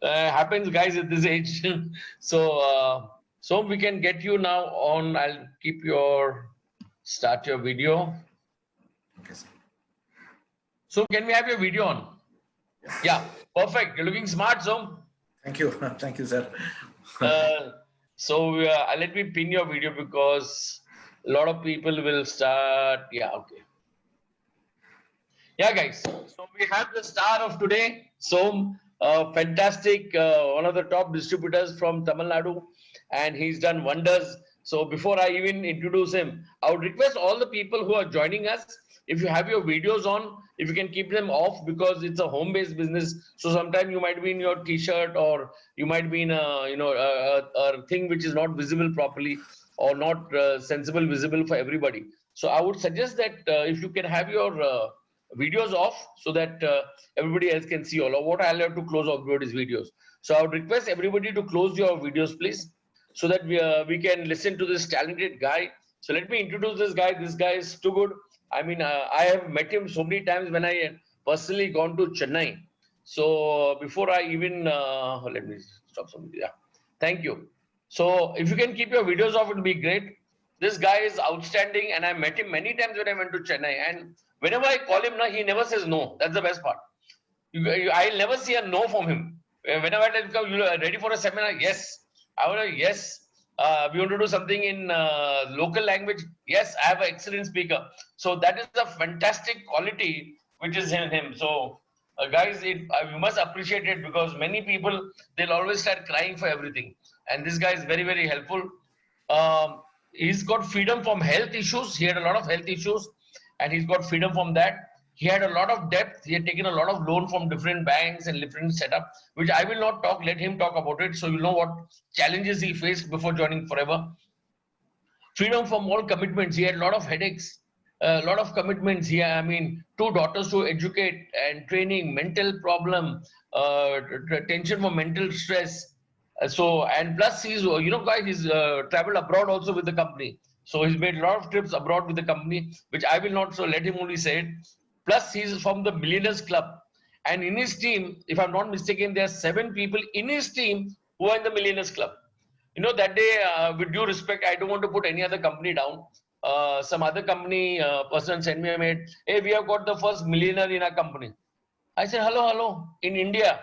Happens, guys, at this age. So we can get you now on. I'll keep your start your video. Okay, sir. So can we have your video on? Yeah, perfect. You're looking smart, Som. Thank you. Thank you, sir. So let me pin your video because a lot of people will start. Yeah, okay. Yeah, guys. So we have the star of today, Som, fantastic, one of the top distributors from Tamil Nadu, and he's done wonders. So before I even introduce him, I would request all the people who are joining us, if you have your videos on, if you can keep them off because it's a home-based business. So sometimes you might be in your T-shirt or you might be in a thing which is not visible properly or not sensible visible for everybody. So I would suggest that if you can have your videos off so that everybody else can see all of what I'll have to close everybody's videos. So I would request everybody to close your videos, please, so that we can listen to this talented guy. So let me introduce this guy. This guy is too good. I mean, I have met him so many times when I personally gone to Chennai. So before I even let me stop something. Yeah, thank you. So if you can keep your videos off, it will be great. This guy is outstanding, and I met him many times when I went to Chennai. And whenever I call him, he never says no. That's the best part. I'll never see a no from him. Whenever I tell him, you are ready for a seminar? Yes. I will say, yes. We want to do something in local language. Yes, I have an excellent speaker. So that is a fantastic quality which is in him. So guys, you must appreciate it because many people, they'll always start crying for everything. And this guy is very, very helpful. He's got freedom from health issues. He had a lot of health issues and he's got freedom from that. He had a lot of depth. He had taken a lot of loan from different banks and different setup, which I will not talk. Let him talk about it. So you know what challenges he faced before joining Forever. Freedom from all commitments. He had a lot of headaches, a lot of commitments. He, I mean, two daughters to educate and training, mental problem, tension for mental stress. So and plus he's guys he's traveled abroad also with the company. So he's made a lot of trips abroad with the company, which I will not. So let him only say it. Plus he's from the Millionaires Club, and in his team, if I'm not mistaken, there are 7 people in his team who are in the Millionaires Club. That day, with due respect, I don't want to put any other company down. Some other company person sent me a mail. Hey, we have got the first millionaire in our company. I said, hello. In India,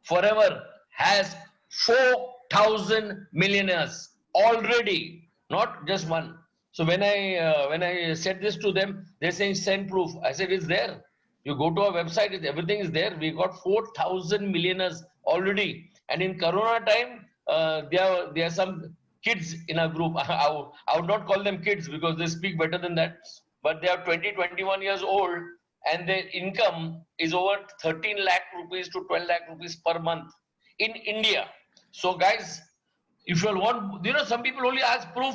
Forever has 4,000 millionaires already, not just one. So when I said this to them, they're saying send proof. I said it's there. You go to our website, everything is there. We got 4,000 millionaires already. And in Corona time, there are some kids in our group. I would not call them kids because they speak better than that. But they are 20, 21 years old and their income is over 13 lakh rupees to 12 lakh rupees per month in India. So guys, if you want, some people only ask proof,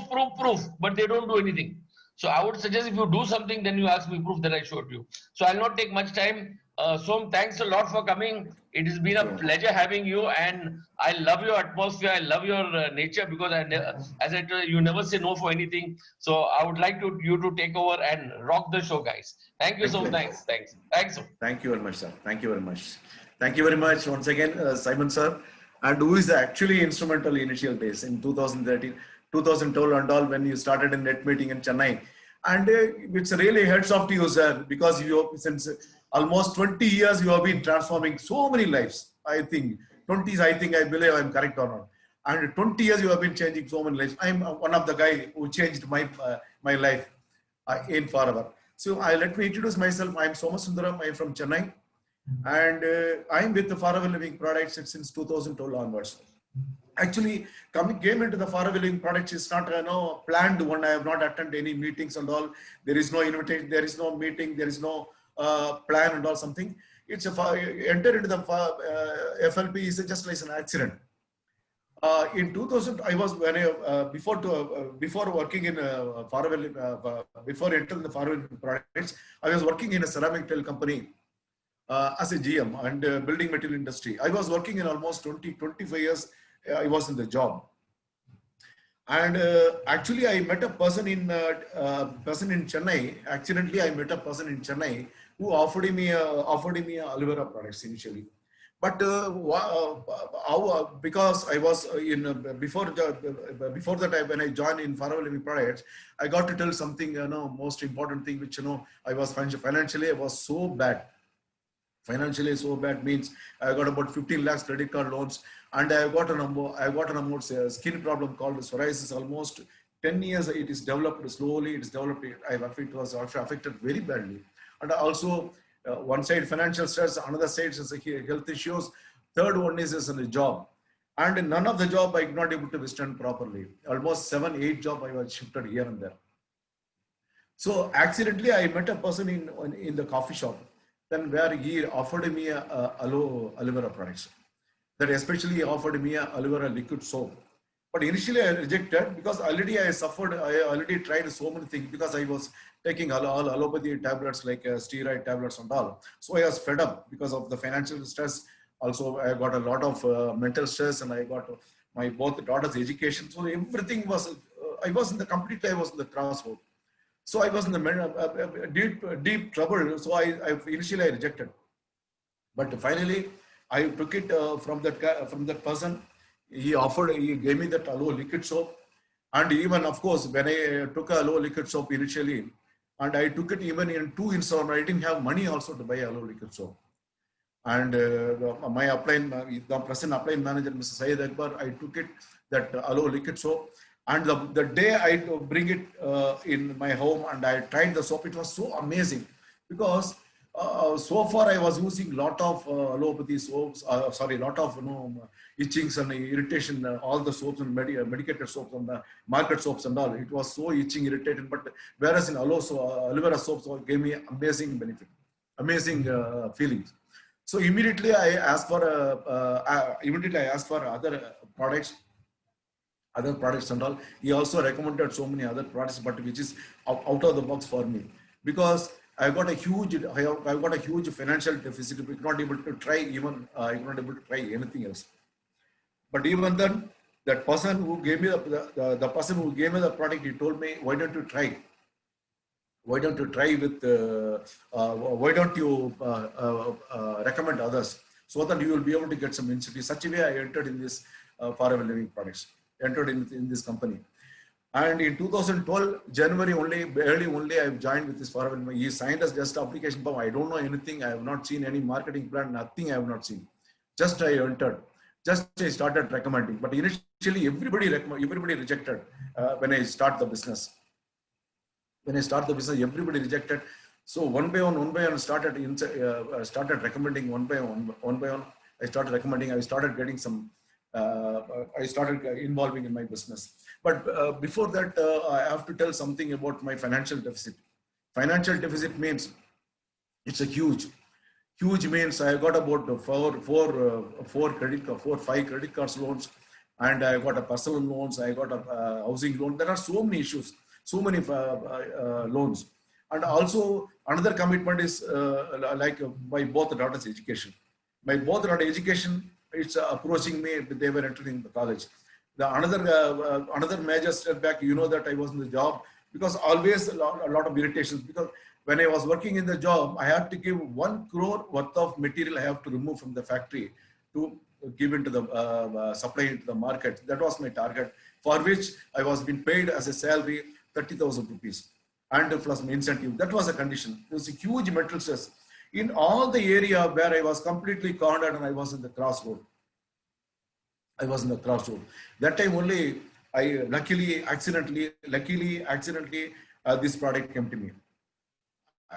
but they don't do anything. So I would suggest if you do something, then you ask me proof that I showed you. So I'll not take much time. Som, thanks a lot for coming. It has been a pleasure having you, and I love your atmosphere. I love your nature because as I told you, never say no for anything. So I would like you to take over and rock the show, guys. Thank you so much. Thanks. Thank you very much, sir. Thank you very much. Thank you very much once again, Simon sir. And who is actually instrumental initial days in 2013, 2012 and all when you started in net meeting in Chennai. And it's really heads off to you, sir, because you since almost 20 years you have been transforming so many lives. I think 20s, I believe I'm correct or not. And 20 years you have been changing so many lives. I'm one of the guy who changed my life in Forever. So let me introduce myself. I'm Soma Sundaram. I'm from Chennai. And I'm with the Forever Living Products since 2012 onwards. Actually, came into the Forever Living Products is not planned one. I have not attended any meetings and all. There is no invitation. There is no meeting. There is no plan and all something. It's enter into the FLP is just like an accident. In 2000, I was before working in before entering the Forever Products, I was working in a ceramic tile company as a GM and building material industry. I was working in almost 25 years. I was in the job, and actually I met a person in Chennai. Accidentally, I met a person in Chennai who offered me aloe vera products initially. But because I was in before that, when I joined in Faro Living Products, I got to tell something, most important thing, which, I was financially, I was so bad. Financially so bad means I got about 15 lakhs credit card loans, and I got an amount, skin problem called psoriasis. Almost 10 years it is developed slowly. It is developed. It was affected very badly. And also one side financial stress, another side is health issues. Third one is a job. And none of the job I could not able to withstand properly. Almost 7, 8 job I was shifted here and there. So accidentally, I met a person in the coffee shop, then where he offered me a aloe vera products. That especially he offered me a aloe vera liquid soap. But initially I rejected because already I suffered. I already tried so many things because I was taking all allopathy tablets like steroid tablets and all. So I was fed up because of the financial stress. Also, I got a lot of mental stress, and I got my both daughters' education. So everything was. I was in the completely. I was in the crossroad. So I was in the deep trouble. So I initially I rejected, but finally I took it from that person. He gave me that aloe liquid soap, and even of course when I took a aloe liquid soap initially, and I took it even in 2 installments. I didn't have money also to buy aloe liquid soap. And my the present upline manager, Mr. Syed Akbar, I took it, that aloe liquid soap. And the day I bring it in my home and I tried the soap, it was so amazing because so far I was using lot of allopathy soaps, lot of itchings and irritation, all the soaps and medicated soaps and the market soaps and all. It was so itching, irritating. But whereas in aloe vera soaps gave me amazing benefit, amazing feelings. So immediately I asked for other products and all. He also recommended so many other products, but which is out of the box for me, because I got a huge financial deficit. We could not able to try even I could not able to try anything else. But even then, that person who gave me the person who gave me the product, he told me, why don't you try? Why don't you try with? Why don't you recommend others so that you will be able to get some incentive? Such a way, I entered in this Forever Living Products. Entered in this company, and in 2012 January early only I joined with this Forever. He signed us just application form. I don't know anything. I have not seen any marketing plan. Nothing. I have not seen. Just I entered. Just I started recommending. But initially everybody rejected when I start the business. When I start the business, everybody rejected. So one by one, started recommending one by one. I started recommending. I started getting some. I started involving in my business. But before that, I have to tell something about my financial deficit. Financial deficit means it's a huge means I got about 5 credit cards loans, and I got a personal loans. I got a housing loan. There are so many issues, so many loans, and also another commitment is like my both daughters' education. My both daughter education, it's approaching me. They were entering the college. The another major setback, that I was in the job, because always a lot of irritations, because when I was working in the job, I had to give 1 crore worth of material I have to remove from the factory to give into the supply into the market. That was my target, for which I was being paid as a salary 30,000 rupees and plus my incentive. That was a condition. It was a huge mental stress in all the area where I was completely cornered and I was in the crossroad. That time only, luckily, accidentally, this product came to me.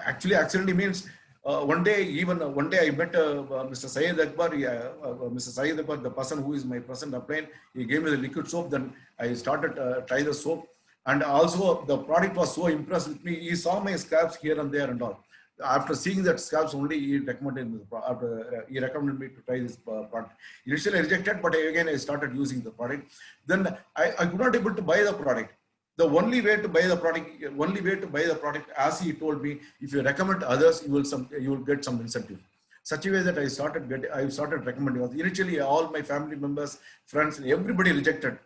Actually, accidentally means one day I met Mr. Syed Akbar. Mr. Syed Akbar, the person who is my present upline, he gave me the liquid soap. Then I started try the soap, and also the product was so impressed with me. He saw my scalps here and there and all. After seeing that scalps only, he recommended me to try this product. Initially I rejected, but again I started using the product. Then I could not able to buy the product. The only way to buy the product, as he told me, if you recommend others, you will get some incentive. Such a way that I started recommending. Initially, all my family members, friends, everybody rejected.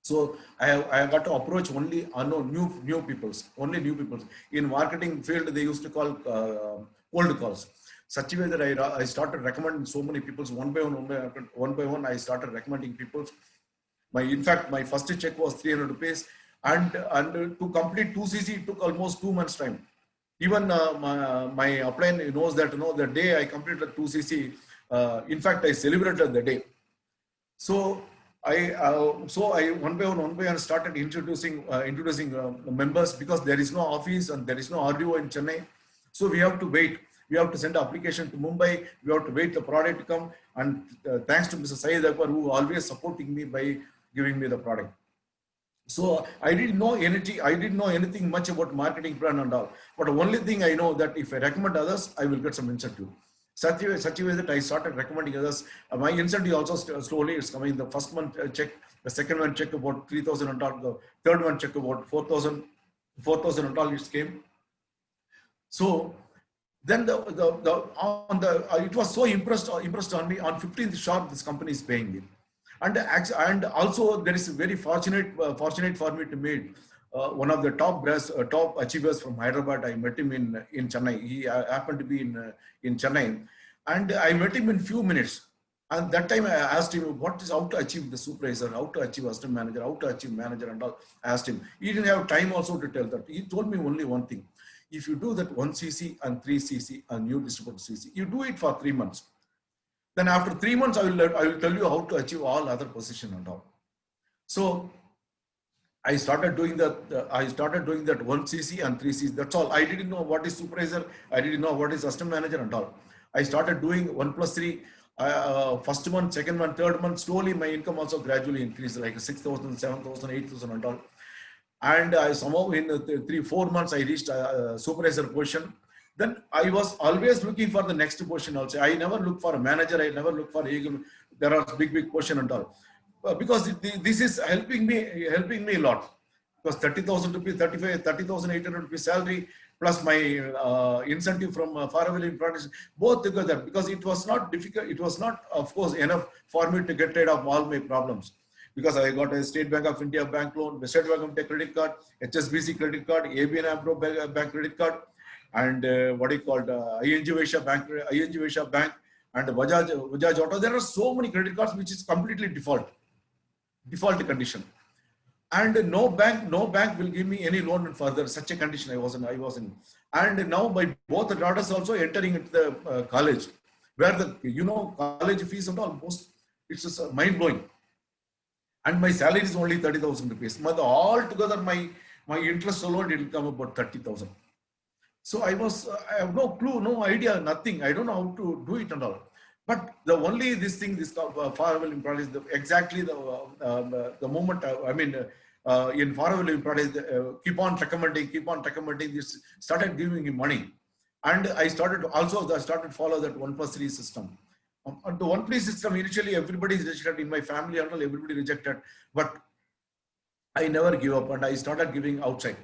So I got to approach only unknown new peoples. In marketing field, they used to call cold calls. such a way that I started recommending so many people one by one. I started recommending people. In fact, my first check was 300 rupees, and to complete 2cc it took almost 2 months time. Even my upline knows that, the day I completed 2cc, in fact I celebrated the day. So I one by one started introducing members, because there is no office and there is no RDO in Chennai. So we have to wait. We have to send an application to Mumbai. We have to wait the product to come. And thanks to Mr. Syed Akbar, who always supporting me by giving me the product. So I didn't know anything much about marketing plan and all. But the only thing I know that if I recommend others, I will get some incentive. Such a way that I started recommending others. My incentive also slowly is coming. The first month check, the second one check about 3,000 and all. The third one check about 4,000 and all. It came. So then it was so impressed on me. On 15th sharp, this company is paying me. And also there is very fortunate for me to meet one of the top achievers from Hyderabad. I met him in Chennai. He happened to be in Chennai, and I met him in few minutes. And that time I asked him how to achieve the supervisor, how to achieve assistant manager, how to achieve manager and all. I asked him. He didn't have time also to tell that. He told me only one thing: if you do that 1cc and 3cc and new distributor cc, you do it for 3 months. Then after 3 months, I will tell you how to achieve all other position and all. So I started doing that. I started doing that 1cc and 3cc. That's all. I didn't know what is supervisor. I didn't know what is assistant manager and all. I started doing 1+3. First month, second month, third month. Slowly, my income also gradually increased, like 6,000, 7,000, 8,000 and all. And I somehow in 3-4 months, I reached supervisor position. Then I was always looking for the next position also. I never look for a manager. I never look for there are big position and all. Because this is helping me a lot. Because 30,000 rupees, 30,800 rupees salary plus my incentive from Faraway Products, both together. Because it was not difficult. It was not, of course, enough for me to get rid of all my problems. Because I got a State Bank of India bank loan, State Bank of India credit card, HSBC credit card, ABN AMRO bank credit card, and what is called ING Vesha Bank, and Bajaj Auto. There are so many credit cards which is completely default condition, and no bank will give me any loan further. Such a condition I was in. And now my both the daughters also entering into the college, where the college fees and all, it's just mind blowing. And my salary is only 30,000 rupees. But all together my interest alone it will come about 30,000. So I have no clue, no idea, nothing. I don't know how to do it and all. But the only this Faraway Products, exactly the moment, in Faraway Products, keep on recommending this, started giving me money. And I started follow that 1+3 system. On the 1+3 system, initially everybody is rejected in my family and all, everybody rejected. But I never give up, and I started giving outside.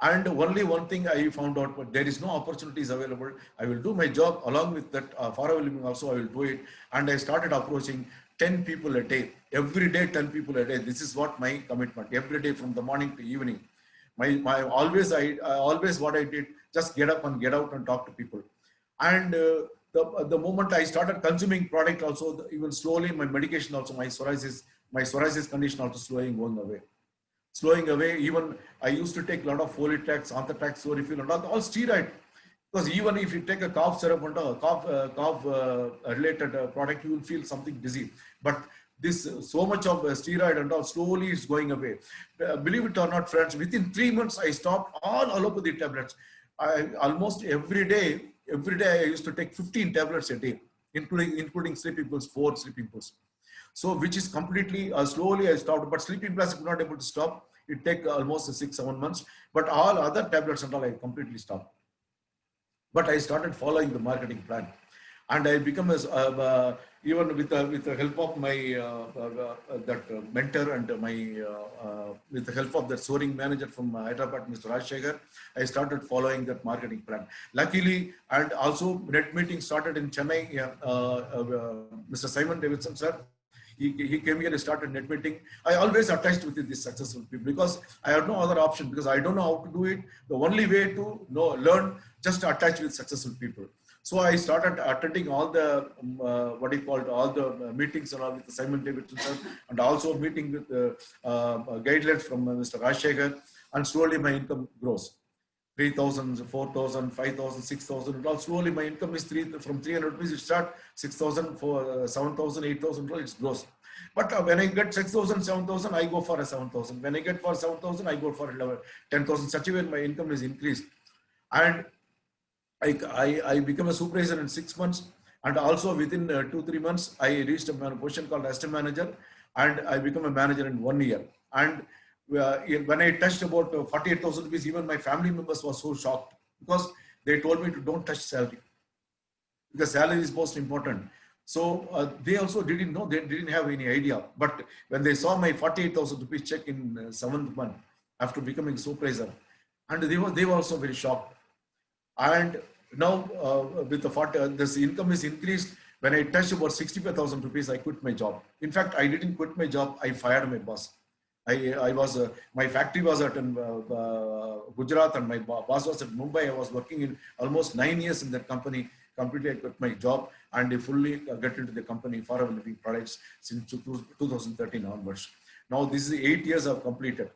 And only one thing I found out, but there is no opportunities available. I will do my job along with that Faraway Living also. I will do it. And I started approaching 10 people a day. Every day, 10 people a day. This is what my commitment. Every day from the morning to evening. Always what I did, just get up and get out and talk to people. And the moment I started consuming product also, even slowly my medication also, my psoriasis condition also going away. Even I used to take a lot of Folitex, Anthrax, Sorifil and all steroid. Because even if you take a cough syrup and a cough related product, you will feel something dizzy. But this so much of steroid and all slowly is going away. Believe it or not, friends, within 3 months I stopped all allopathy tablets. Almost every day I used to take 15 tablets a day, including sleeping pills, 4 sleeping pills. So which is completely slowly I stopped. But sleeping pills I could not able to stop. It take almost 6-7 months. But all other tablets and all I completely stopped. But I started following the marketing plan, and I become even with the help of my mentor and with the help of that soaring manager from Hyderabad, Mr. Rajshekhar, I started following that marketing plan. Luckily, and also net meeting started in Chennai. Mr. Simon Davidson sir, he came here and started net meeting. I always attached with this successful people because I had no other option, because I don't know how to do it. The only way to learn, just to attach with successful people. So I started attending all the all the meetings and all with Simon Davidson sir, and also meeting with guidelines from Mr. Rajshekhar, and slowly my income grows. 3,000, 4,000, 5,000, 6,000. And all slowly my income is from 300 rupees. It start 6,000, 7,000, 8,000. It grows. But when I get 6,000, 7,000, I go for a 7,000. When I get for 7,000, I go for 10,000. Such a way my income is increased. And I became a supervisor in 6 months, and also within 2-3 months I reached a position called assistant manager, and I became a manager in 1 year. And when I touched about 48,000 rupees, even my family members were so shocked, because they told me to don't touch salary, because salary is most important. So they also didn't know, they didn't have any idea. But when they saw my 48,000 rupees check in 7th month after becoming supervisor, and they were also very shocked. And now with the this income is increased. When I touched about 65,000 rupees, I quit my job. In fact, I didn't quit my job. I fired my boss. I was my factory was at Gujarat, and my boss was at Mumbai. I was working in almost 9 years in that company. Completely, I quit my job and I fully get into the company Forever Living Products since 2013 onwards. Now this is 8 years I've completed.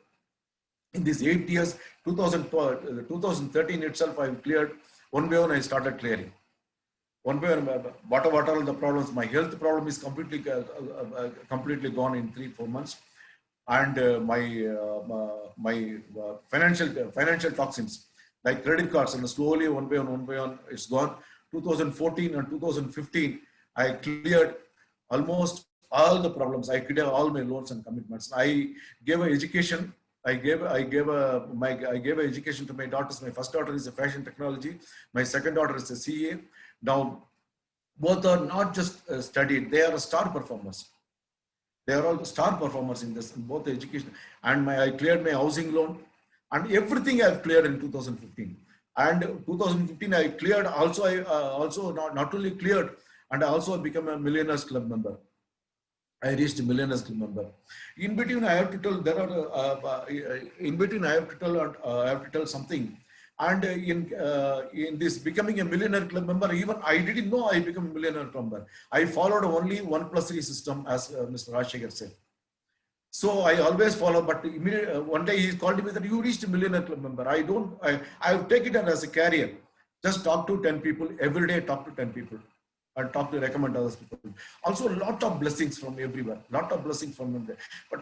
In these 8 years, 2013 itself, I've cleared one by one. I started clearing one by one. What are all the problems? My health problem is completely gone in 3-4 months, and my financial toxins like credit cards, and slowly one by one, it's gone. 2014 and 2015, I cleared almost all the problems. I cleared all my loans and commitments. I gave an education. I gave an education to my daughters. My first daughter is a fashion technology. My second daughter is a CA. Now, both are not just studied; they are star performers. They are all the star performers in this, in both the education. And I cleared my housing loan, and everything I've cleared in 2015. And 2015 I cleared. Also, I also not only cleared, and I also become a Millionaires Club member. I reached a Millionaires Club member. In between, I have to tell in between I have to tell something. And in this becoming a Millionaire Club member, even I didn't know I become a Millionaire Club member. I followed only 1+3 system, as Mr. Rajshekhar said. So I always follow, but one day he called me that you reached a Millionaire Club member. I take it as a career. Just talk to 10 people every day. Talk to 10 people. And talk to recommend others people. Also, a lot of blessings from everywhere. Lot of blessings from them. But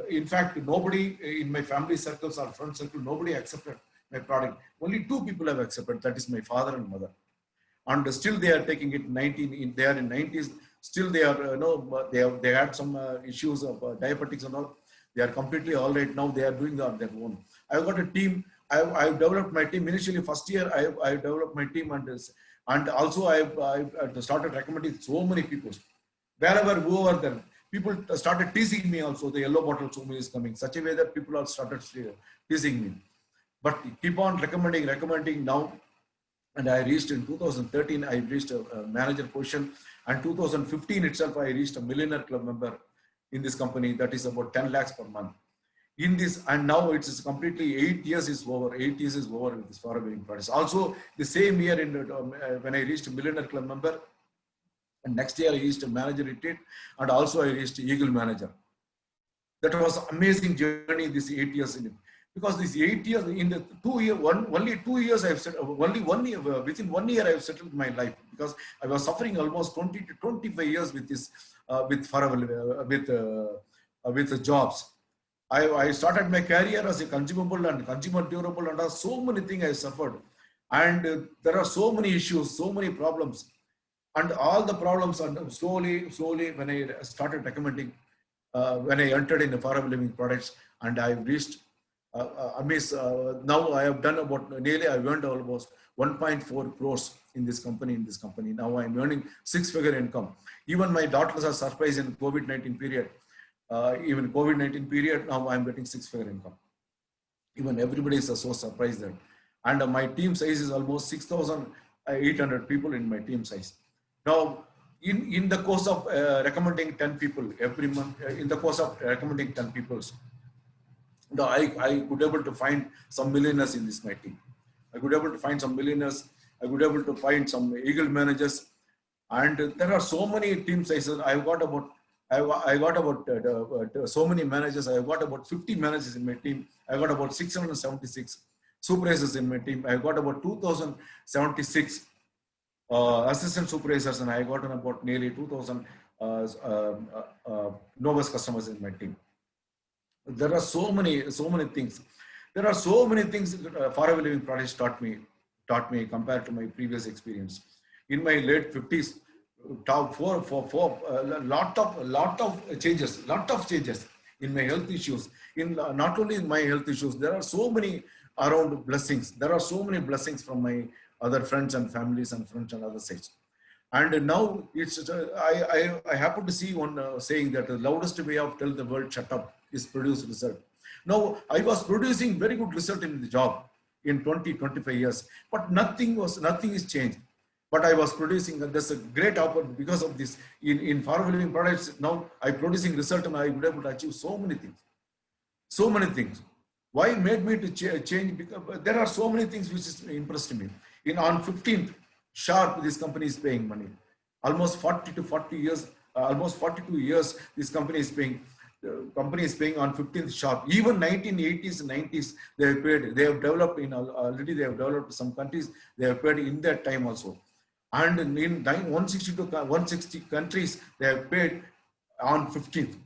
in fact, nobody in my family circles or friend circle, nobody accepted my product. Only 2 people have accepted. That is my father and mother. And still they are taking it. They are in 90s. Still they are they had some issues of diabetics and all. They are completely all right now. They are doing on their own. I've got a team. I've developed my team. Initially, first year I developed my team, and also I've started recommending so many people. Wherever, whoever there, people started teasing me also. The yellow bottle Somi is coming. Such a way that people have started teasing me. But keep on recommending now. And I reached in 2013, I reached a manager position. And 2015 itself, I reached a Millionaire Club member in this company. That is about 10 lakhs per month. In this, and now it is completely 8 years is over. 8 years is over with this Forever Living Products. Also, the same year when I reached a Millionaire Club member, and next year I reached a manager retreat, and also I reached Eagle manager. That was amazing journey. This 8 years in it. Because these 8 years, in the 2 years, only 2 years I've said, only 1 year, within 1 year I've settled my life, because I was suffering almost 20 to 25 years with this, with Forever, with the jobs. I started my career as a consumable and consumer durable, and so many things I suffered. And there are so many issues, so many problems. And all the problems, and slowly, when I started recommending, when I entered in the Forever Living Products, and I reached, now I have done about nearly, I've earned almost 1.4 crores in this company. Now I'm earning 6-figure income. Even my daughters are surprised in COVID-19 period. Even COVID-19 period, now I'm getting 6-figure income. Even everybody is so surprised that. And my team size is almost 6,800 people in my team size. Now, in the course of recommending 10 people every month, in the course of recommending 10 people, I could able to find some millionaires in this my team. I could able to find some millionaires I would able to find some Eagle managers, and there are so many team sizes. I got about so many managers. I got about 50 managers in my team. I got about 676 supervisors in my team. I got about 2076 assistant supervisors, and I got about nearly 2000 Novus customers in my team. There are so many things. There are so many things Faraway Living Products taught me compared to my previous experience. In my late 50s, lot of changes in my health issues. In not only in my health issues, there are so many around blessings. There are so many blessings from my other friends and families and friends and other sides. And now it's I happen to see one saying that the loudest way of tell the world shut up is produce result. Now I was producing very good result in the job in 25 years, but nothing is changed. But I was producing, and there's a great opportunity because of this. In Faraway Living Products, now I'm producing result, and I would able to achieve so many things. So many things. Why made me to change? Because there are so many things which is impressed me. On 15th sharp, this company is paying money. Almost 40 to 40 years, almost 42 years, this company is paying. The company is paying on 15th sharp. Even 1980s and 90s, they have paid. They have developed already. They have developed some countries. They have paid in that time also. And in 160 to 160 countries, they have paid on 15th.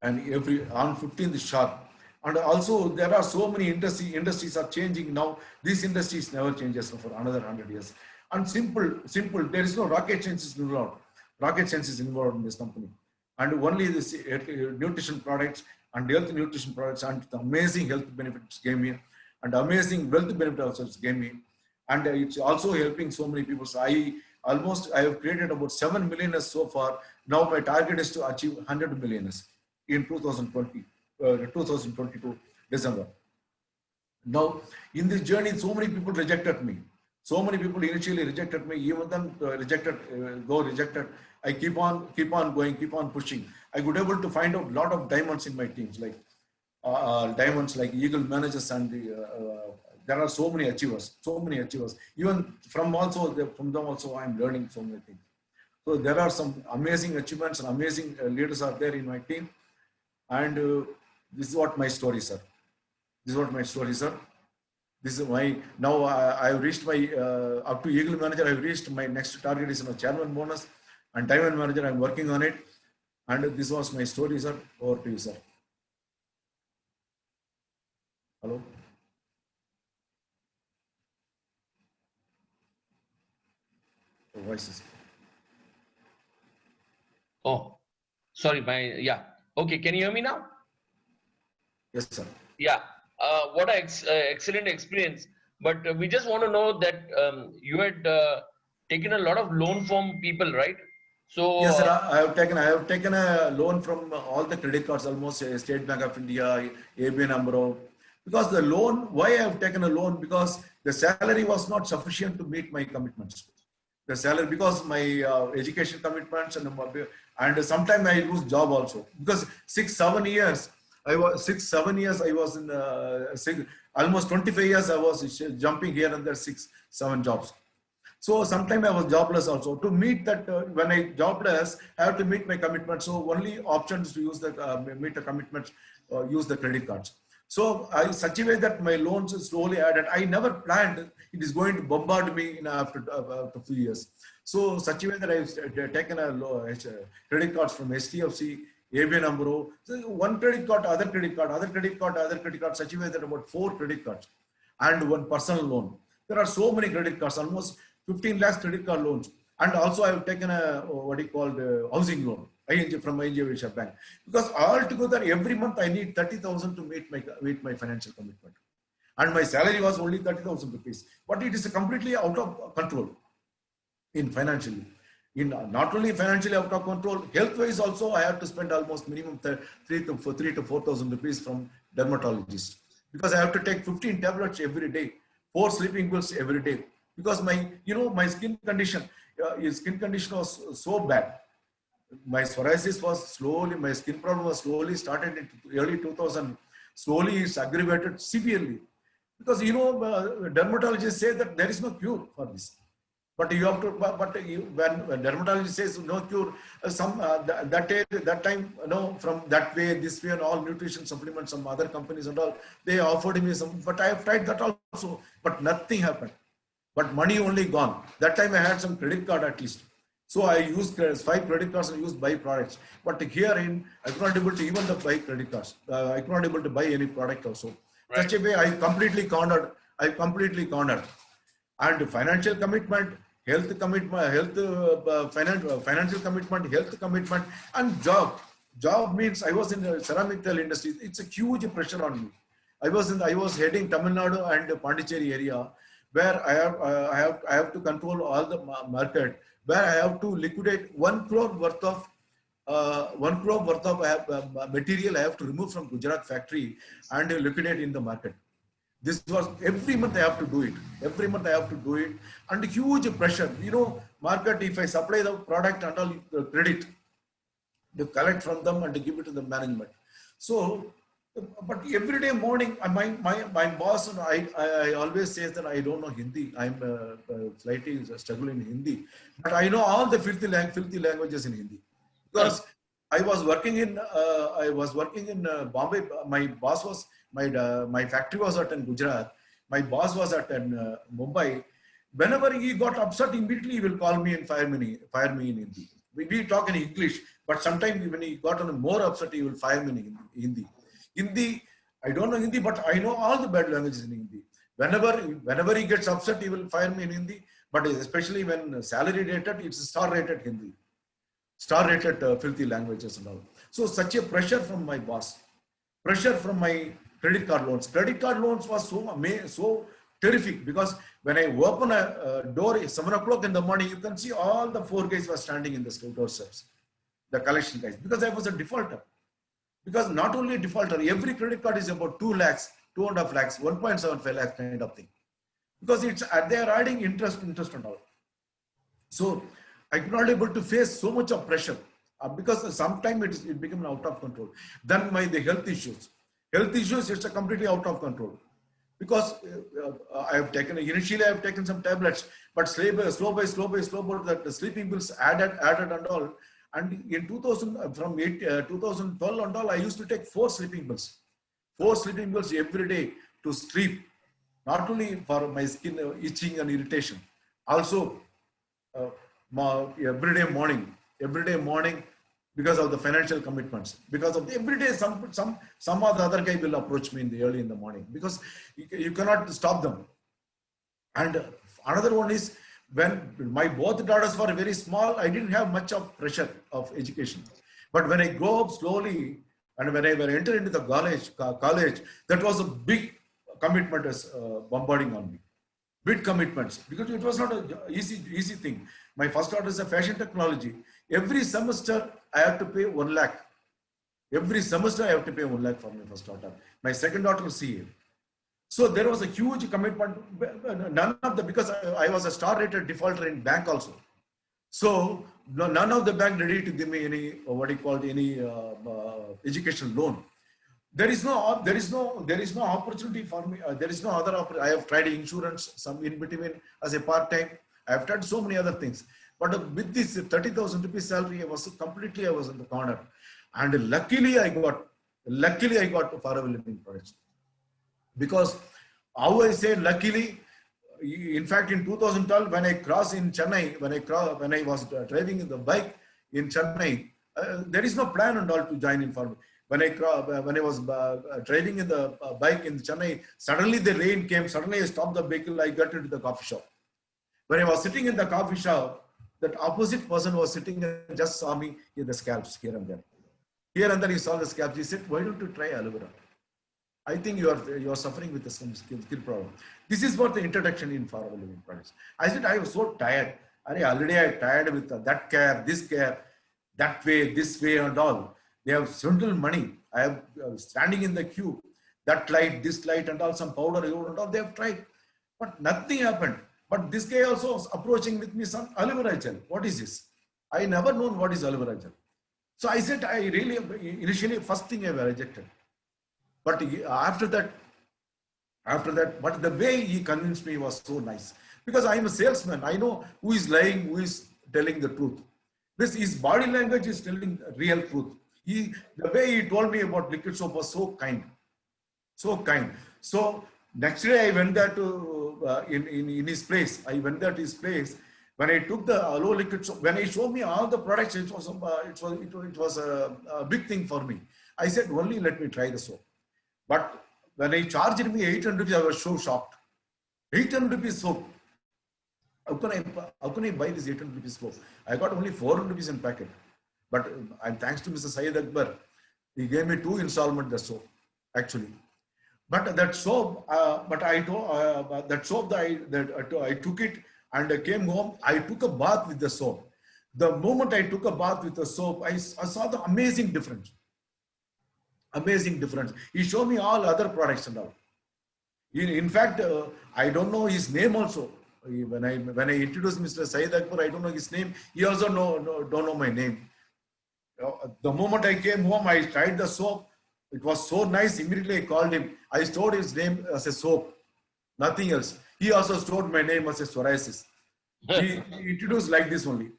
And on 15th sharp. And also there are so many industries are changing now. These industries never changes for another 100 years. And simple, there is no rocket science involved. Rocket science is involved in this company. And only this nutrition products and health nutrition products and the amazing health benefits gave me, and amazing wealth benefit also gave me. And it's also helping so many people. So I have created about 7 millionaires so far. Now my target is to achieve 100 millionaires in 2022 December. Now in this journey, so many people rejected me. So many people initially rejected me. Even then rejected. I keep on going, keep on pushing. I could able to find out a lot of diamonds in my teams, like diamonds like Eagle managers, and there are so many achievers. Even from them also, I'm learning so many things. So there are some amazing achievements and amazing leaders are there in my team. And this is what my story, sir. This is my, now I've reached my, up to Eagle manager, I've reached my next target is chairman bonus, and diamond manager, I'm working on it. And this was my story, sir. Over to you, sir. Hello. Voices. Oh, sorry, yeah. Okay, can you hear me now? Yes, sir. Yeah. What an excellent experience. But we just want to know that you had taken a lot of loan from people, right? So yes, sir. I have taken a loan from all the credit cards, almost State Bank of India, ABN AMRO. Because the loan, why I have taken a loan? Because the salary was not sufficient to meet my commitments. The salary, because my education commitments, and sometimes I lose job also. Because 6-7 years I was in almost 25 years I was jumping here and there, 6-7 jobs. So sometimes I was jobless also. To meet that, when I jobless, I have to meet my commitments. So only option is to use the meet the commitments, use the credit cards. So such a way that my loans slowly added. I never planned it is going to bombard me after a few years. So such a way that I've taken a credit cards from HDFC, ABN AMRO, so one credit card, other credit card, such a way that about 4 credit cards and one personal loan. There are so many credit cards, almost 15 lakhs credit card loans. And also I have taken a, housing loan, from ING Vysya Bank. Because altogether every month I need 30,000 to meet my financial commitment. And my salary was only 30,000 rupees. But it is completely out of control in financially. Not only financially out of control, health-wise also I have to spend almost minimum 3 to 4,000 rupees from dermatologist. Because I have to take 15 tablets every day, 4 sleeping pills every day. Because my skin condition was so bad. My psoriasis was slowly, my skin problem was slowly started in early 2000. Slowly it's aggravated severely. Because dermatologists say that there is no cure for this. But you have to, when dermatologist says no cure, that time, from that way, this way, and all nutrition supplements, some other companies and all, they offered me some, but I have tried that also, but nothing happened. But money only gone. That time I had some credit card at least. So I used 5 credit cards and used buy products. But here I could not able to even buy credit cards. I could not able to buy any product also. Right. Such a way I completely cornered. And financial commitment, health commitment, financial commitment, health commitment, and job. Job means I was in the ceramic tile industry. It's a huge pressure on me. I was heading Tamil Nadu and Pondicherry area, where I have to control all the market, where I have to liquidate 1 crore worth of material I have to remove from Gujarat factory and liquidate in the market. This was every month I have to do it. Every month I have to do it, and huge pressure. Market, if I supply the product and all credit, to collect from them and to give it to the management. So, but every day morning, my boss and I always says that I don't know Hindi. I'm slightly struggling in Hindi, but I know all the filthy languages in Hindi, because I was working in Bombay. My boss was my factory was at in Gujarat. My boss was at Mumbai. Whenever he got upset, immediately he will call me and fire me in Hindi. We talk in English, but sometimes when he got on more upset, he will fire me in Hindi. Hindi, I don't know Hindi, but I know all the bad languages in Hindi. Whenever he gets upset, he will fire me in Hindi. But especially when salary rated, it's star rated Hindi, star rated filthy languages and all. So such a pressure from my boss, pressure from my credit card loans. Credit card loans was so terrific, because when I open a door at 7 o'clock in the morning, you can see all the 4 guys were standing in the doorsteps, the collection guys, because I was a defaulter. Because not only a defaulter, every credit card is about 2 lakhs, 2.5 lakhs, 1.75 lakhs kind of thing. Because they are adding interest and all. So I could not able to face so much of pressure, because sometimes it became out of control. Then the health issues. It's completely out of control. Because I have taken, initially I have taken some tablets, but slow by slow, that the sleeping pills added and all. And in 2012 and all, I used to take 4 sleeping pills. 4 sleeping pills every day to sleep, not only for my skin itching and irritation, also every day morning, because of the financial commitments, because of every day some or the other guy will approach me early in the morning, because you cannot stop them. And another one is, when my both daughters were very small, I didn't have much of pressure of education. But when I grow up slowly, and when I enter into the college, that was a big commitment bombarding on me. Big commitments, because it was not an easy thing. My first daughter is a fashion technology. Every semester I have to pay 1 lakh. Every semester I have to pay 1 lakh for my first daughter. My second daughter is CA. So there was a huge commitment. None of the, because I was a star rated defaulter in bank also. So none of the bank ready to give me any any education loan. There is no opportunity for me. There is no other. I have tried insurance, some in between as a part time. I have tried so many other things. But with this 30,000 rupees salary, I was in the corner. And luckily I got Forever Living products. Because how I say luckily, in fact, in 2012, when I crossed in Chennai, when I was driving in the bike in Chennai, there is no plan and all to join in Forever. When I was driving in the bike in Chennai, suddenly the rain came. Suddenly I stopped the vehicle. I got into the coffee shop. When I was sitting in the coffee shop, that opposite person was sitting and just saw me in the scalps here and there. Here and there he saw the scalps. He said, "Why don't you try aloe vera? I think you are suffering with some skill problem." This is what the introduction in Forever Living products. I said, I was so tired. Already I tired with that care, this care, that way, this way and all. They have swindled money. I have standing in the queue, that light, this light and all, some powder and all, they have tried. But nothing happened. But this guy also was approaching with me some aloe vera gel. What is this? I never known what is aloe vera gel. So I said, initially, first thing I rejected. But after that, After that, but the way he convinced me was so nice because I'm a salesman. I know who is lying, who is telling the truth. This his body language is telling real truth. The way he told me about liquid soap was so kind, so kind. So next day I went there to in his place. I went there to his place. When I took the aloe liquid soap, when he showed me all the products, it was a big thing for me. I said, only let me try the soap. But when he charged me 800 rupees, I was so shocked. 800 rupees soap. How can I buy this 800 rupees soap? I got only 400 rupees in packet. But I'm thanks to Mr. Syed Akbar, he gave me 2 installment the soap, actually. But that soap, that soap that I took it and I came home. I took a bath with the soap. The moment I took a bath with the soap, I saw the amazing difference. Amazing difference. He showed me all other products and all. In fact, I don't know his name also. When I introduced Mr. Syed Akbar, I don't know his name. He also don't know my name. The moment I came home, I tried the soap. It was so nice. Immediately I called him. I stored his name as a soap, nothing else. He also stored my name as a psoriasis. He introduced like this only.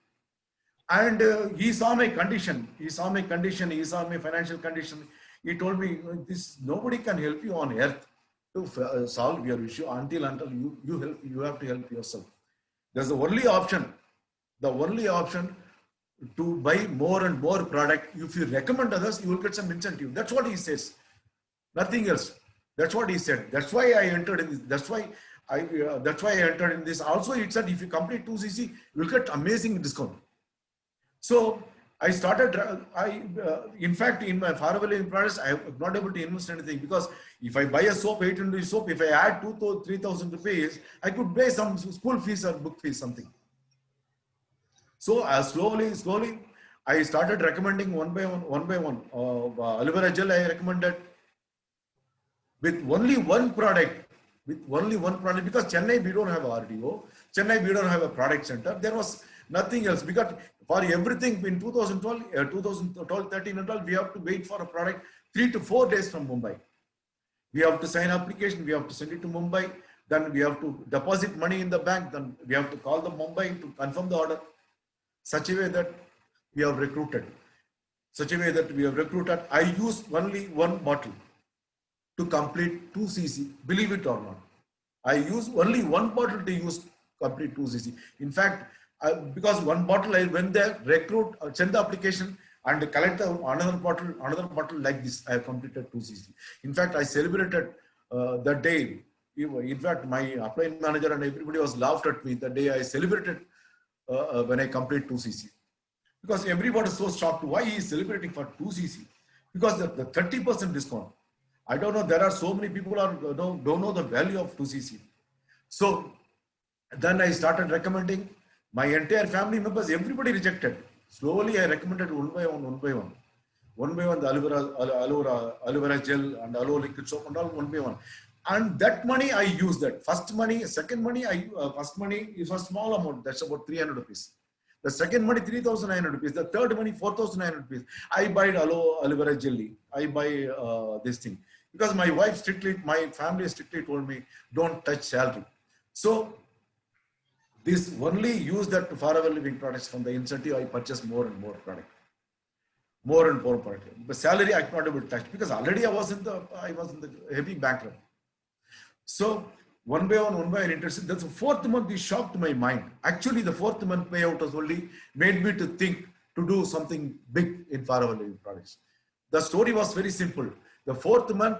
And he saw my condition. He saw my condition. He saw my financial condition. He told me, this nobody can help you on earth to solve your issue until you have to help yourself. There's the only option to buy more and more product. If you recommend others, you will get some incentive. That's what he says. Nothing else. That's what he said. That's why I entered in this. That's why I entered in this. Also, it said if you complete 2cc, you will get amazing discount. So I started. In fact, in my faraway living products, I am not able to invest anything because if I buy a soap, 800 soap, if I add 3,000 rupees, I could pay some school fees or book fees, something. So slowly, I started recommending one by one. Aloe vera gel I recommended with only one product. Because Chennai we don't have RDO. Chennai we don't have a product center. There was nothing else because for everything in 2012, 13 and all, we have to wait for a product 3 to 4 days from Mumbai. We have to sign application. We have to send it to Mumbai. Then we have to deposit money in the bank. Then we have to call the Mumbai to confirm the order. Such a way that we have recruited. I use only one bottle to complete 2cc. Believe it or not, I use only one bottle to complete 2cc. In fact, because one bottle I went there, recruit, send the application, and collect another bottle like this. I have completed 2cc. In fact, I celebrated that day. In fact, my upline manager and everybody was laughed at me the day I celebrated when I complete 2cc. Because everybody is so shocked why he is celebrating for 2cc. Because the 30% discount. I don't know, there are so many people don't know the value of 2cc. So then I started recommending. My entire family members, everybody rejected. Slowly I recommended one by one. The aloe vera gel and aloe liquid soap and all one by one. And that money I used that. First money is a small amount. That's about 300 rupees. The second money, 3,900 rupees. The third money, 4,900 rupees. I buy aloe vera jelly. I buy this thing. Because my family strictly told me, don't touch salary. So this only use that to forever living products. From the incentive, I purchase more and more product. The salary I could not able to touch because already I was in the heavy bankrupt. So one by one interested. That's the 4th month he shocked my mind. Actually, the 4th month payout has only made me to think to do something big in forever living products. The story was very simple. The 4th month,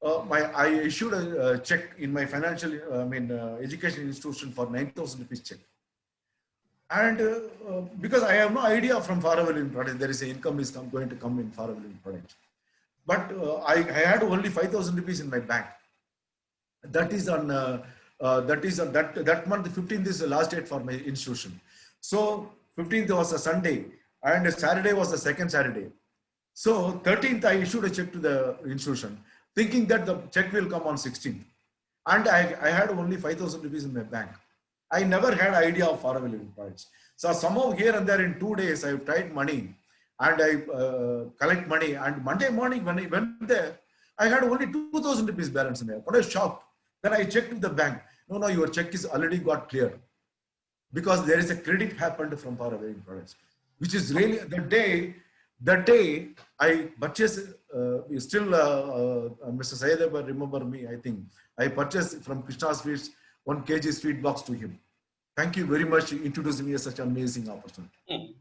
I issued a check in my education institution for 9,000 rupees check. And because I have no idea from forever living products, there is an income is going to come in forever living products. But I had only 5,000 rupees in my bank. That month, 15th is the last date for my institution. So 15th was a Sunday and Saturday was the second Saturday. So 13th, I issued a check to the institution, thinking that the check will come on 16th. And I had only 5,000 rupees in my bank. I never had idea of forever living products. So somehow here and there in 2 days, I tried money and I collect money. And Monday morning when I went there, I had only 2,000 rupees balance in my account. I was shocked. Then I checked with the bank. No, your check is already got cleared because there is a credit happened from Power Wedding Products, which is really the day I purchased, Mr. Syed remember me, I think. I purchased from Krishna Sweets 1 kg sweet box to him. Thank you very much for introducing me as such an amazing opportunity.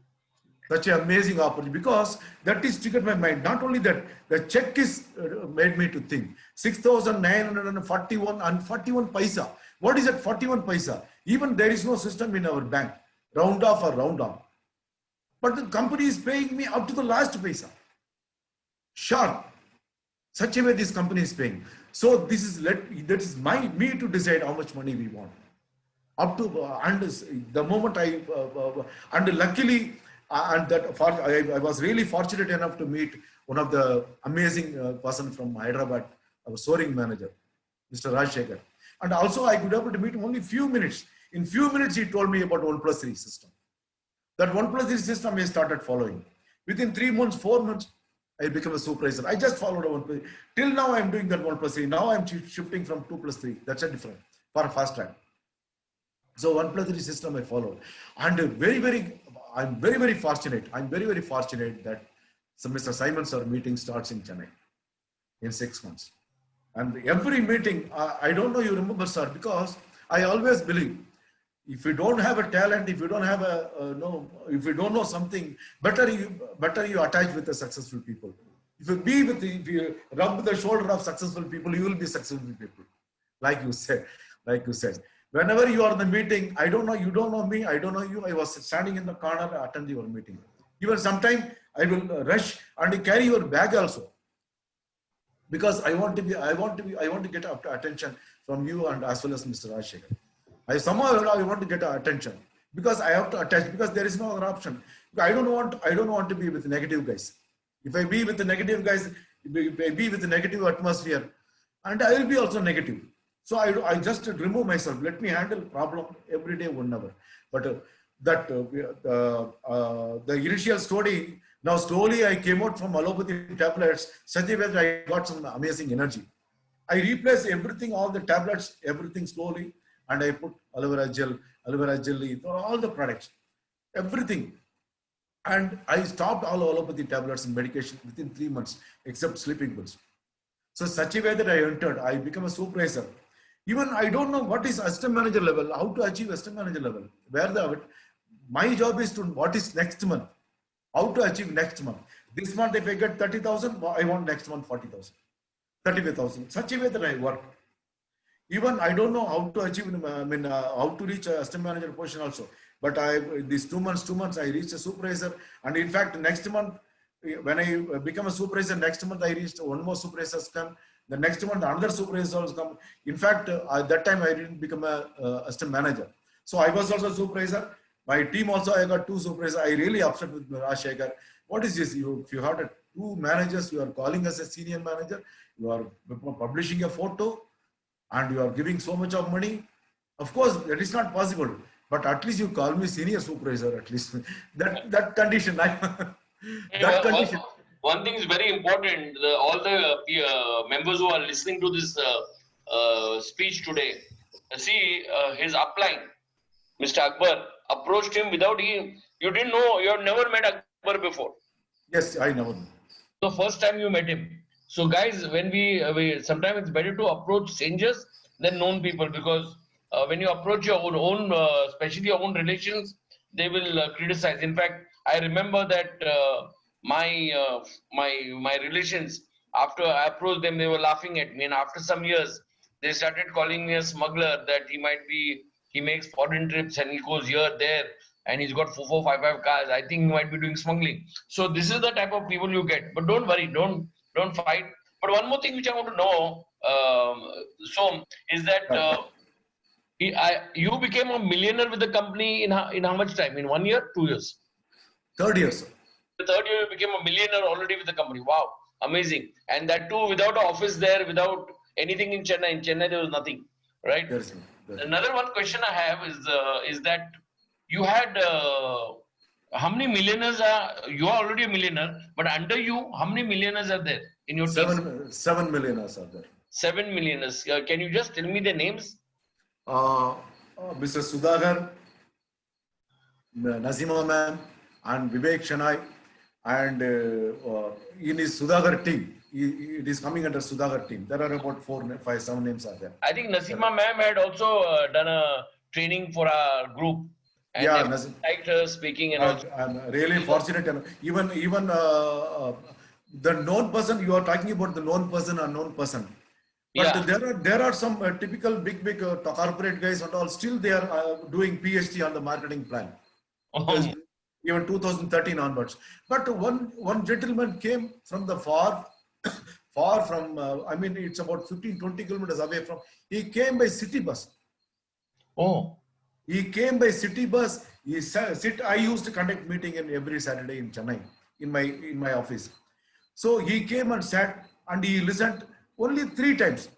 Such an amazing opportunity because that is triggered my mind. Not only that, the check is made me to think 6,941 and 41 paisa. What is that 41 paisa? Even there is no system in our bank, round off or round on. But the company is paying me up to the last paisa. Sharp. Such a way this company is paying. So this is that is me to decide how much money we want. Up to and the moment and luckily and that I was really fortunate enough to meet one of the amazing person from Hyderabad, our soaring manager, Mr. Rajshekhar. And also I could able to meet him only few minutes. In few minutes he told me about 1+3 system. That 1+3 system I started following. Within 3 months, 4 months, I became a supervisor. I just followed a 1+3. Till now I'm doing that 1+3. Now I'm shifting from 2+3. That's a different for a fast track. So 1+3 system I followed. And I'm very fortunate. I'm very fortunate that Mr. Simon sir meeting starts in Chennai in 6 months. And every meeting, I don't know you remember, sir, because I always believe if you don't have a talent, if you don't have if you don't know something, better you attach with the successful people. If you rub the shoulder of successful people, you will be successful people. Like you said. Whenever you are in the meeting, I don't know, you don't know me, I don't know you. I was standing in the corner, attend your meeting. Even sometime I will rush and carry your bag also. Because I want to get attention from you and as well as Mr. Rajshekhar. I want to get attention because I have to attach because there is no other option. I don't want to be with negative guys. If I be with the negative guys, if I be with the negative atmosphere, and I will be also negative. So I just remove myself. Let me handle problem every day 1 hour. But the initial story. Now slowly I came out from allopathy tablets. Such a way that I got some amazing energy. I replaced everything, all the tablets, everything slowly, and I put aloe vera gel, jelly, all the products, everything. And I stopped all allopathy tablets and medication within 3 months, except sleeping pills. So such a way that I entered, I became a supervisor. Even I don't know what is assistant manager level, how to achieve assistant manager level. My job is to what is next month, how to achieve next month. This month if I get 30,000, I want next month 40,000, 35,000. Such a way that I work. Even I don't know how to achieve, how to reach a assistant manager position also. But these 2 months, I reached a supervisor. And in fact, next month, when I become a supervisor, next month I reached one more supervisors come. The next month, another supervisor also come. In fact, at that time, I didn't become a assistant manager. So I was also a supervisor. My team also, I got 2 supervisors. I really upset with Rajshekhar. What is this? If you have 2 managers, you are calling us a senior manager. You are publishing a photo and you are giving so much of money. Of course, that is not possible. But at least you call me senior supervisor, at least. that condition. That condition. One thing is very important. All the members who are listening to this speech today, see his upline, Mr. Akbar, approached him without him. You didn't know, you have never met Akbar before. Yes, I know. The first time you met him. So guys, when we sometimes it's better to approach strangers than known people because when you approach your own especially your own relations, they will criticize. In fact, I remember that my relations, after I approached them, they were laughing at me, and after some years, they started calling me a smuggler. That he makes foreign trips and he goes here, there, and he's got 4, 5 cars. I think he might be doing smuggling. So this is the type of people you get. But don't worry, don't fight. But one more thing which I want to know, Som, is that you became a millionaire with the company in how much time? In 1 year, 2 years? 3rd year, sir. The 3rd year, you became a millionaire already with the company. Wow, amazing. And that too, without an office there, without anything in Chennai. In Chennai, there was nothing, right? Another one question I have is that you had how many millionaires are, you are already a millionaire, but under you, how many millionaires are there in your team? 7 millionaires are there. 7 millionaires. Can you just tell me their names? Mr. Sudhakar, Nazima ma'am, and Vivek Shanai, and in his Sudhakar team, it is coming under Sudhakar team. There are about 4, 5, 7 names are there. I think Nasima ma'am had also done a training for our group. And Yeah, everyone liked her speaking and also. I'm really fortunate. And even the known person, you are talking about the known person, unknown person. But Yeah. there are some typical big corporate guys and all. Still, they are doing PhD on the marketing plan. Even 2013 onwards. But one gentleman came from the far from. I mean, it's about 15, 20 kilometers away from. He came by city bus. Oh. He came by city bus. I used to conduct meeting in every Saturday in Chennai in my office. So he came and sat and he listened only 3 times.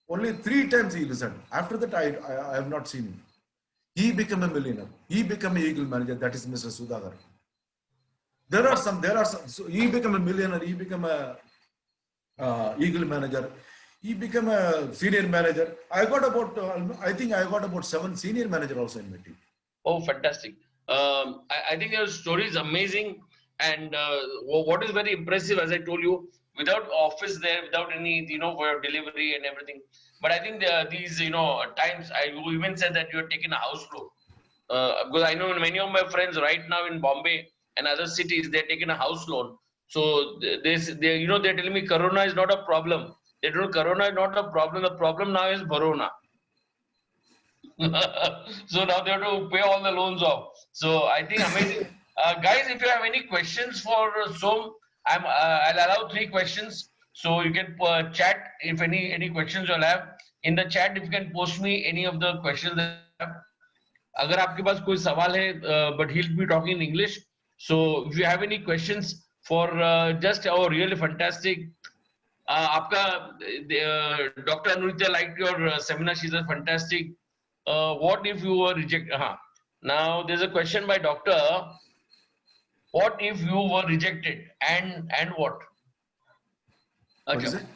Only 3 times he listened. After that, I have not seen him. He became a millionaire. He became an eagle manager. That is Mr. Sudhakar. There are some. So he became a millionaire. He became a eagle manager. He became a senior manager. I think I got about 7 senior manager also in my team. Oh, fantastic. I think your story is amazing. And what is very impressive, as I told you, without office there, without any, for your delivery and everything. But I think these, times, you even said that you had taken a house loan. Because I know many of my friends right now in Bombay and other cities, they're taking a house loan. So they're telling me Corona is not a problem. They don't, Corona is not a problem. The problem now is Corona. So now they have to pay all the loans off. So I think amazing. Guys, if you have any questions for Som, I'll allow 3 questions. So you can chat if any questions you'll have. In the chat, if you can post me any of the questions that you have. अगर आपके पास कोई सवाल है, but he'll be talking in English. So if you have any questions for just really fantastic. आपका Dr. Anurita liked your seminar. She's a fantastic. What if you were rejected? Now there's a question by doctor. What if you were rejected and what? What is it?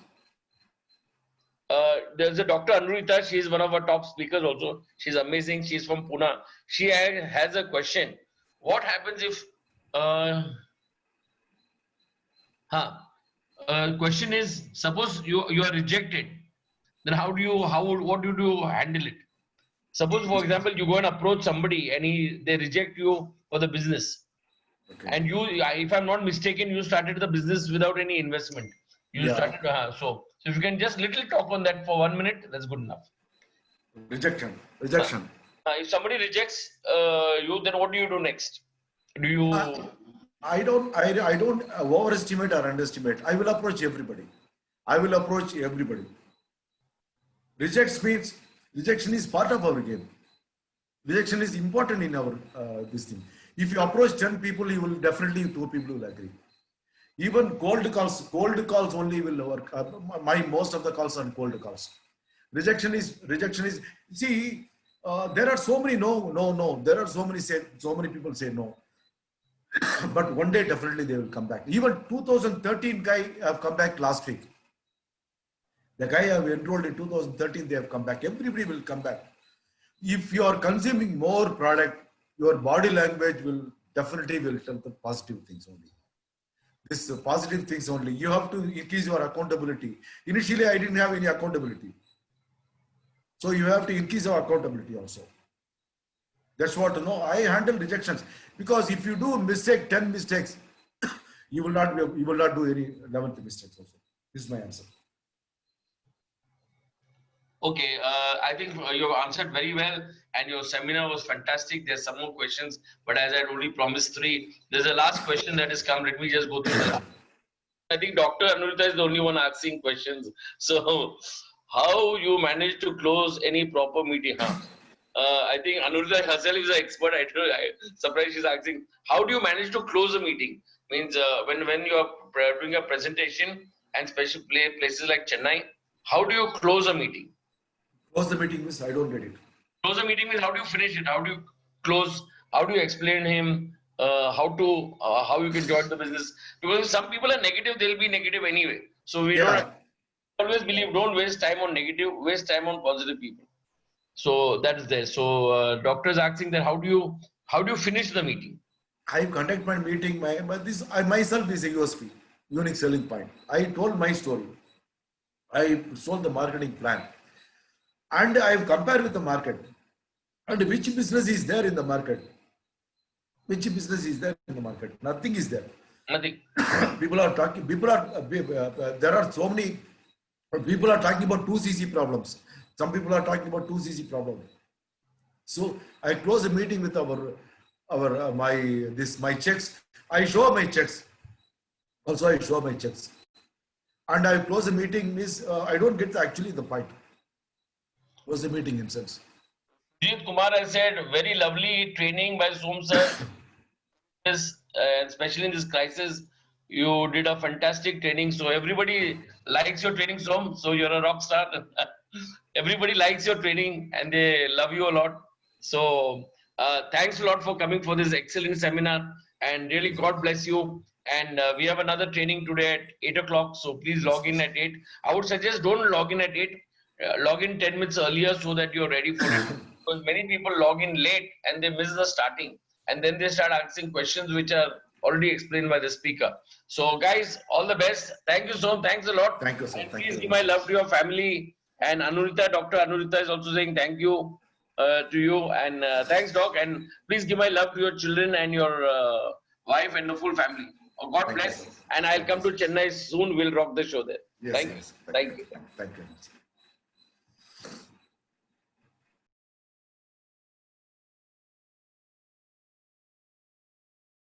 There's a Dr. Anurita. She's one of our top speakers also. She's amazing. She's from Pune. She has a question. What happens if question is, suppose you are rejected, then what do you handle it? Suppose, for example, you go and approach somebody and they reject you for the business. Okay. And you, if I'm not mistaken, you started the business without any investment. You started, so if you can just little talk on that for 1 minute, that's good enough. Rejection. If somebody rejects you, then what do you do next? Do you? I don't overestimate or underestimate. I will approach everybody. Rejection is part of our game. Rejection is important in our this thing. If you approach 10 people, you will definitely 2 people will agree. Even cold calls only will work. Most of the calls are cold calls. Rejection is. See, there are so many no. There are so many people say no. But one day definitely they will come back. Even 2013 guy have come back last week. The guy I have enrolled in 2013, they have come back. Everybody will come back. If you are consuming more product, your body language will definitely tell the positive things only. This positive things only. You have to increase your accountability. Initially, I didn't have any accountability. So you have to increase your accountability also. That's what I handle rejections, because if you do 10 mistakes, you will not do any 11th mistakes also. This is my answer. Okay, I think you have answered very well, and your seminar was fantastic. There's some more questions, but as I already promised 3, there's a last question that has come. Let me just go through that. I think Dr. Anurita is the only one asking questions. So, how you manage to close any proper meeting? I think Anurita herself is an expert. I'm surprised she's asking, how do you manage to close a meeting? Means when you are doing a presentation and special places like Chennai, how do you close a meeting? Close the meeting means I don't get it. Close a meeting means how do you finish it? How do you close? How do you explain him? how you can join the business, because if some people are negative, they'll be negative anyway. So we Yeah. don't always believe, don't waste time on negative, waste time on positive people. So that is there. So doctor is asking that how do you finish the meeting? I conduct my meeting, but this I myself is a USP, unique selling point. I told my story. I sold the marketing plan, and I have compared with the market, and which business is there in the market? Which business is there in the market? Nothing is there. Nothing. People are talking. There are so many. People are talking about 2cc problems. Some people are talking about 2cc problem. So I close a meeting with my checks. I show my checks. Also, I show my checks. And I close the meeting means I don't get actually the point. Close the meeting in sense. Jeet Kumar has said, very lovely training by Som sir. Especially in this crisis, you did a fantastic training. So everybody likes your training, Som. So you're a rock star. Everybody likes your training and they love you a lot. So thanks a lot for coming for this excellent seminar. And really, God bless you. And we have another training today at 8 o'clock. So please log in at 8. I would suggest don't log in at 8. Log in 10 minutes earlier so that you're ready for it. Because many people log in late and they miss the starting. And then they start asking questions which are already explained by the speaker. So guys, all the best. Thank you, Som. Thanks a lot. Thank you, sir. And Thank please you. give my love to your family. And Anurita, Dr. Anurita is also saying thank you to you. And thanks, Doc. And please give my love to your children and your wife and the full family. Oh, God Thank bless. you, sir. And I'll come to Chennai soon. We'll rock the show there. Yes, Thank you. yes. Thank you. Thank you.